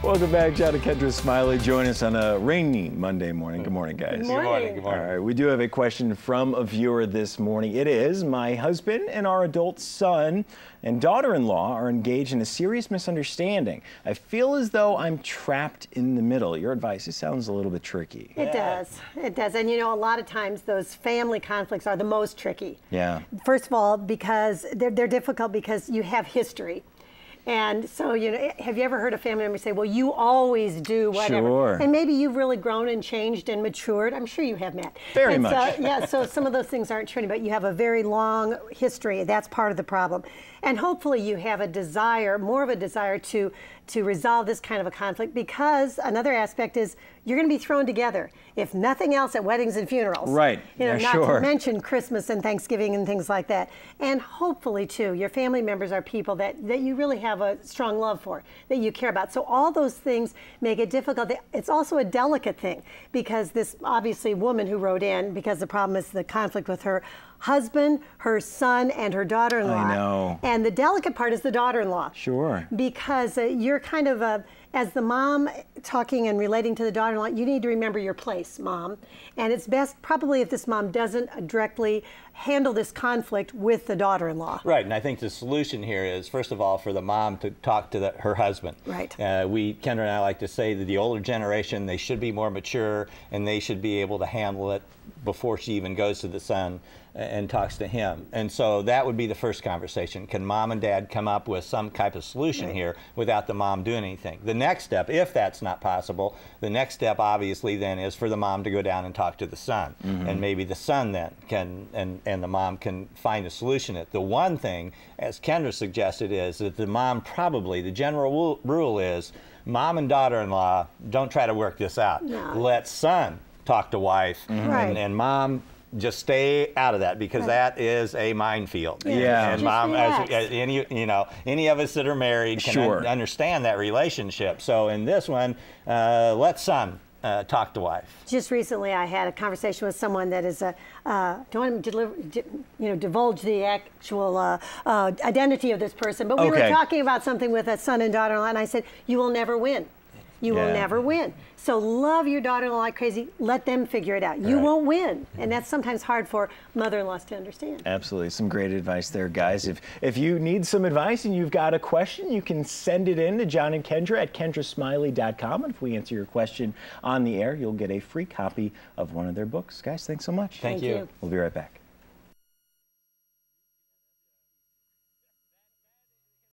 Welcome back, John and Kendra Smiley. Join us on a rainy Monday morning. Good morning, guys. Good morning. Good morning. All right, we do have a question from a viewer this morning. It is, my husband and our adult son and daughter-in-law are engaged in a serious misunderstanding. I feel as though I'm trapped in the middle. Your advice, it sounds a little bit tricky. It does. It does. And you know, a lot of times those family conflicts are the most tricky. Yeah. First of all, because they're difficult because you have history. And so, you know, have you ever heard a family member say, well, you always do whatever? Sure. And maybe you've really grown and changed and matured. I'm sure you have, Matt. Very and much. So, yeah, so some of those things aren't true, but you have a very long history. That's part of the problem. And hopefully you have a desire, more of a desire to resolve this kind of a conflict, because another aspect is you're going to be thrown together, if nothing else, at weddings and funerals. Right. You know, Yeah, not sure. to mention Christmas and Thanksgiving and things like that. And hopefully, too, your family members are people that you really have a strong love for, that you care about. So all those things make it difficult. It's also a delicate thing, because this, obviously, woman who wrote in, because the problem is the conflict with her husband, her son, and her daughter-in-law. I know. And the delicate part is the daughter-in-law. Sure. Because you're kind of as the mom talking and relating to the daughter-in-law, you need to remember your place, mom. And it's best probably if this mom doesn't directly handle this conflict with the daughter-in-law. Right, and I think the solution here is, first of all, for the mom to talk to her husband. Right. Kendra and I like to say that the older generation, they should be more mature, and they should be able to handle it before she even goes to the son and talks to him. And so that would be the first conversation. Can mom and dad come up with some type of solution here without the mom doing anything? The next step, if that's not possible, the next step obviously then is for the mom to go down and talk to the son. And maybe the son then can, and the mom can find a solution. The one thing, as Kendra suggested, is that the mom probably, the general rule is, mom and daughter-in-law, don't try to work this out. No. Let son talk to wife, and mom, just stay out of that, because that is a minefield. Yeah. And Just mom, as relax. any of us that are married can understand that relationship. So in this one, let son talk to wife. Just recently, I had a conversation with someone that is don't want to divulge the actual identity of this person, but we were talking about something with a son and daughter-in-law, and I said, you will never win. You will never win. So love your daughter-in-law like crazy. Let them figure it out. You won't win. And that's sometimes hard for mother-in-laws to understand. Absolutely. Some great advice there, guys. If you need some advice and you've got a question, you can send it in to John and Kendra at kendrasmiley.com. And if we answer your question on the air, you'll get a free copy of one of their books. Guys, thanks so much. Thank you. We'll be right back.